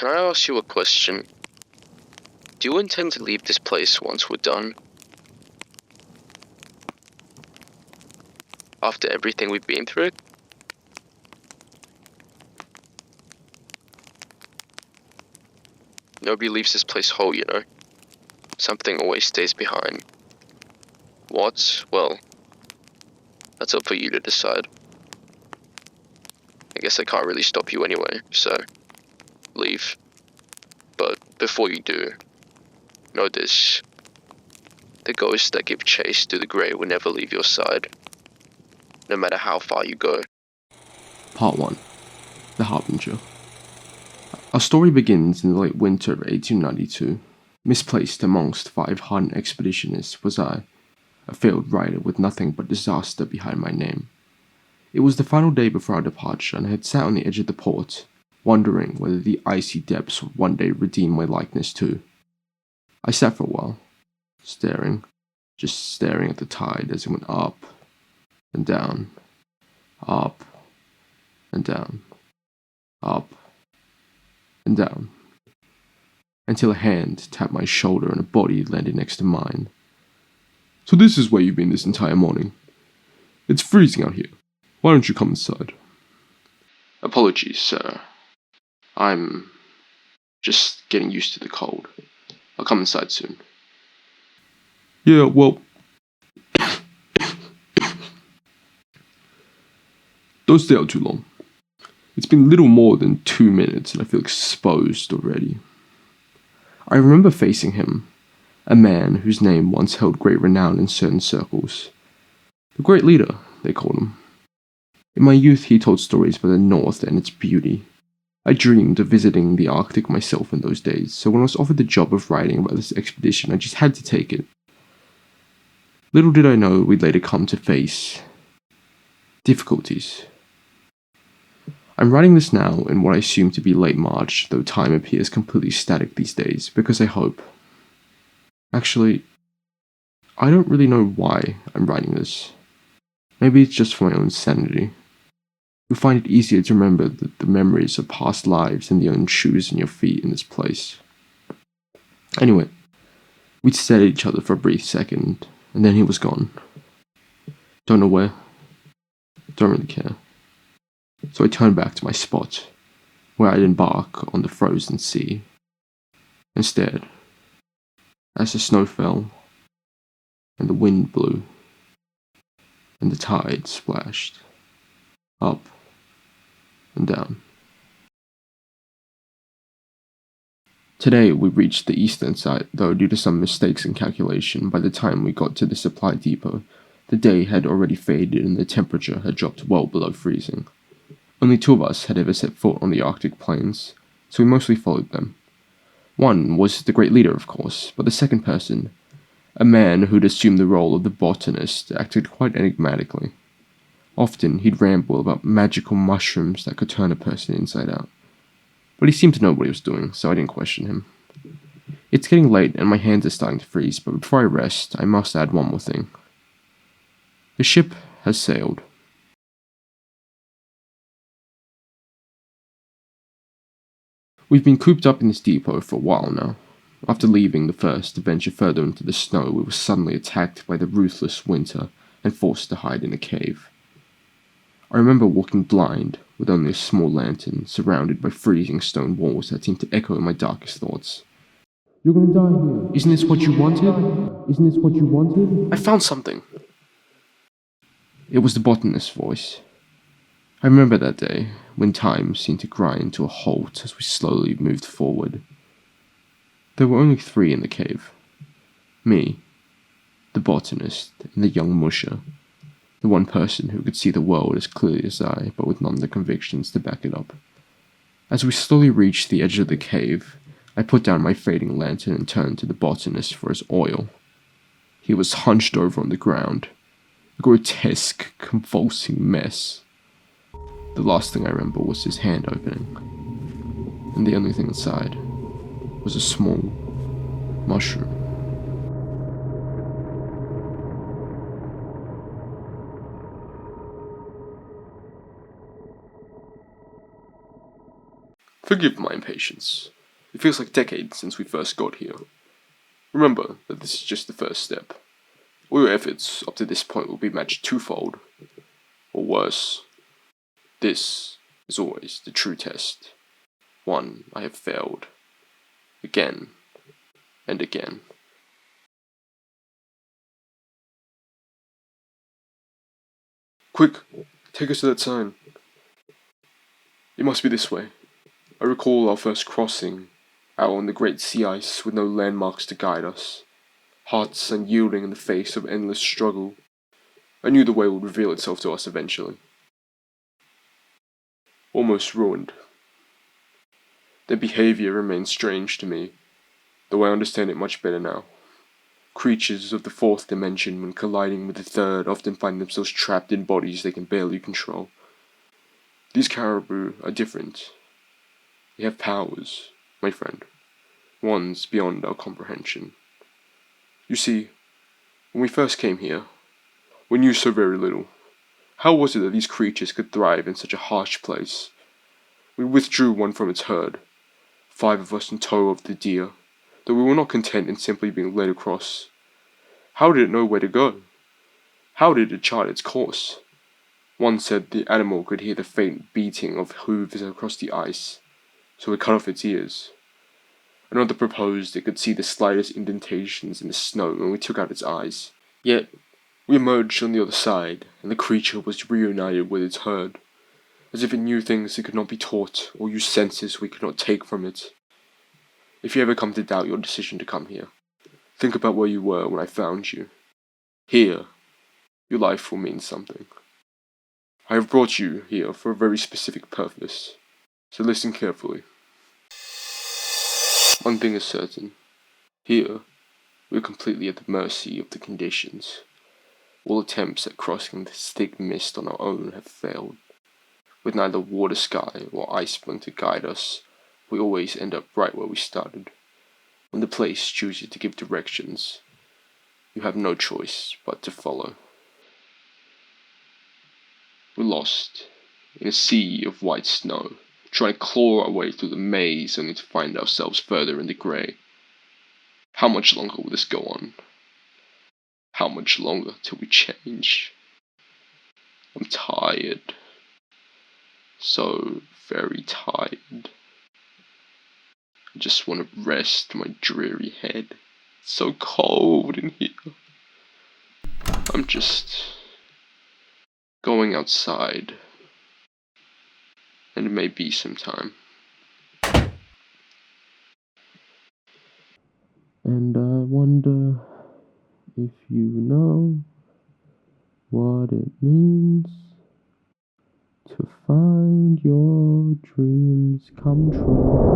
Can I ask you a question? Do you intend to leave this place once we're done? After everything we've been through? Nobody leaves this place whole, you know? Something always stays behind. What? Well, that's up for you to decide. I guess I can't really stop you anyway, so leave. But before you do, know this. The ghosts that give chase through the grey will never leave your side, no matter how far you go. Part 1. The Harbinger. Our story begins in the late winter of 1892. Misplaced amongst 5 hardened expeditionists was I, a failed writer with nothing but disaster behind my name. It was the final day before our departure, and I had sat on the edge of the port, wondering whether the icy depths would one day redeem my likeness too. I sat for a while, just staring at the tide as it went up and down, up and down, up and down, until a hand tapped my shoulder and a body landed next to mine. "So this is where you've been this entire morning? It's freezing out here. Why don't you come inside?" "Apologies, sir. I'm just getting used to the cold. I'll come inside soon." "Yeah, well, don't stay out too long. It's been little more than 2 minutes and I feel exposed already." I remember facing him, a man whose name once held great renown in certain circles. The Great Leader, they called him. In my youth he told stories about the North and its beauty. I dreamed of visiting the Arctic myself in those days, so when I was offered the job of writing about this expedition, I just had to take it. Little did I know we'd later come to face difficulties. I'm writing this now in what I assume to be late March, though time appears completely static these days, because I hope. Actually, I don't really know why I'm writing this. Maybe it's just for my own sanity. You'll find it easier to remember the memories of past lives than the own shoes in your feet in this place. Anyway, we'd stared at each other for a brief second, and then he was gone. Don't know where. Don't really care. So I turned back to my spot, where I'd embark on the frozen sea, and stared, as the snow fell, and the wind blew, and the tide splashed, up and down. Today we reached the eastern side, though due to some mistakes in calculation, by the time we got to the supply depot, the day had already faded and the temperature had dropped well below freezing. Only 2 of us had ever set foot on the Arctic plains, so we mostly followed them. One was the Great Leader, of course, but the second person, a man who'd assumed the role of the botanist, acted quite enigmatically. Often he'd ramble about magical mushrooms that could turn a person inside out. But he seemed to know what he was doing, so I didn't question him. It's getting late and my hands are starting to freeze, but before I rest, I must add one more thing. The ship has sailed. We've been cooped up in this depot for a while now. After leaving the first to venture further into the snow, we were suddenly attacked by the ruthless winter and forced to hide in a cave. I remember walking blind, with only a small lantern, surrounded by freezing stone walls that seemed to echo in my darkest thoughts. "You're gonna die here. Isn't this what you wanted? Isn't this what you wanted? I found something." It was the botanist's voice. I remember that day, when time seemed to grind to a halt as we slowly moved forward. There were only 3 in the cave. Me, the botanist, and the young musher. The one person who could see the world as clearly as I, but with none of the convictions to back it up. As we slowly reached the edge of the cave, I put down my fading lantern and turned to the botanist for his oil. He was hunched over on the ground, a grotesque, convulsing mess. The last thing I remember was his hand opening, and the only thing inside was a small mushroom. Forgive my impatience. It feels like decades since we first got here. Remember that this is just the first step. All your efforts up to this point will be matched twofold. Or worse, this is always the true test. One I have failed. Again and again. Quick, take us to that sign. It must be this way. I recall our first crossing, out on the great sea ice with no landmarks to guide us, hearts unyielding in the face of endless struggle. I knew the way would reveal itself to us eventually. Almost ruined. Their behavior remains strange to me, though I understand it much better now. Creatures of the fourth dimension, when colliding with the third, often find themselves trapped in bodies they can barely control. These caribou are different. They have powers, my friend, ones beyond our comprehension. You see, when we first came here, we knew so very little. How was it that these creatures could thrive in such a harsh place? We withdrew one from its herd, 5 of us in tow of the deer, though we were not content in simply being led across. How did it know where to go? How did it chart its course? One said the animal could hear the faint beating of hooves across the ice, so it cut off its ears. Another proposed it could see the slightest indentations in the snow when we took out its eyes. Yet, we emerged on the other side, and the creature was reunited with its herd, as if it knew things it could not be taught, or used senses we could not take from it. If you ever come to doubt your decision to come here, think about where you were when I found you. Here, your life will mean something. I have brought you here for a very specific purpose, so listen carefully. One thing is certain. Here, we are completely at the mercy of the conditions. All attempts at crossing this thick mist on our own have failed. With neither water sky or ice blink to guide us, we always end up right where we started. When the place chooses to give directions, you have no choice but to follow. We're lost in a sea of white snow, trying to claw our way through the maze only to find ourselves further in the grey. How much longer will this go on? How much longer till we change? I'm tired. So very tired. I just want to rest my dreary head. It's so cold in here. I'm just going outside. And it may be some time. And I wonder if you know what it means to find your dreams come true.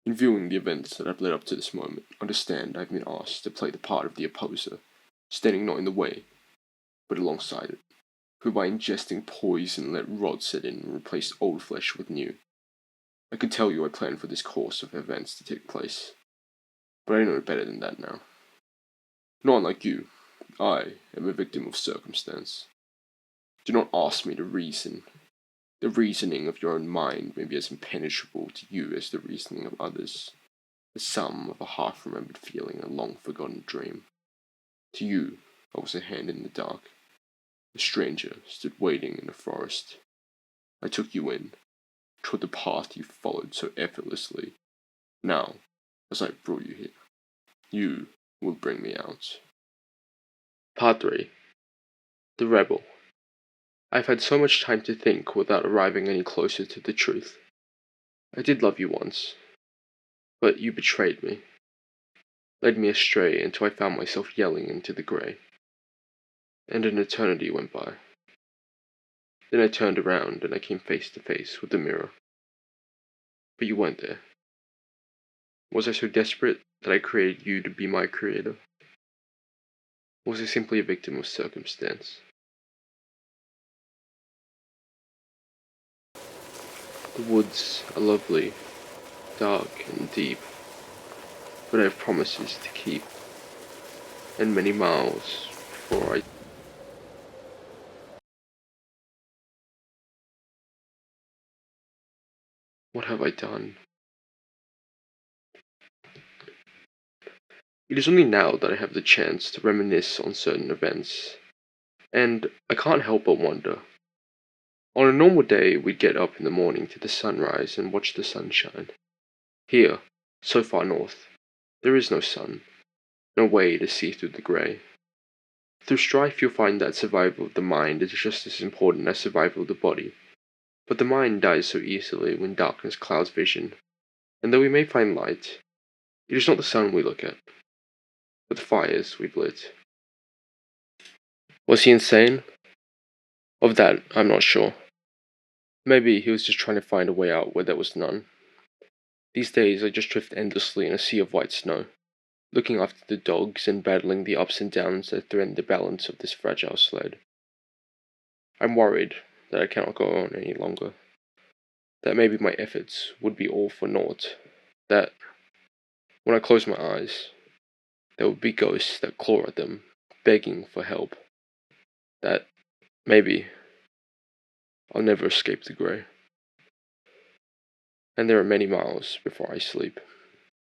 In viewing the events that have led up to this moment, understand I've been asked to play the part of the opposer, standing not in the way, but alongside it, who by ingesting poison let rot set in and replace old flesh with new. I could tell you I planned for this course of events to take place, but I know better than that now. Not unlike you, I am a victim of circumstance. Do not ask me to reason. The reasoning of your own mind may be as impenetrable to you as the reasoning of others, the sum of a half-remembered feeling and a long-forgotten dream. To you, I was a hand in the dark. A stranger stood waiting in the forest. I took you in, trod the path you followed so effortlessly. Now, as I brought you here, you will bring me out. Part 3. The Rebel. I've had so much time to think without arriving any closer to the truth. I did love you once, but you betrayed me, led me astray until I found myself yelling into the grey. And an eternity went by. Then I turned around and I came face to face with the mirror. But you weren't there. Was I so desperate that I created you to be my creator? Or was I simply a victim of circumstance? The woods are lovely, dark and deep, but I have promises to keep, and many miles before I What have I done? It is only now that I have the chance to reminisce on certain events, and I can't help but wonder. On a normal day, we'd get up in the morning to the sunrise and watch the sun shine. Here, so far north, there is no sun, no way to see through the grey. Through strife, you'll find that survival of the mind is just as important as survival of the body. But the mind dies so easily when darkness clouds vision, and though we may find light, it is not the sun we look at, but the fires we've lit. Was he insane? Of that, I'm not sure. Maybe he was just trying to find a way out where there was none. These days, I just drift endlessly in a sea of white snow, looking after the dogs and battling the ups and downs that threaten the balance of this fragile sled. I'm worried that I cannot go on any longer, that maybe my efforts would be all for naught, that, when I close my eyes, there would be ghosts that claw at them, begging for help, that, maybe, I'll never escape the grey. And there are many miles before I sleep.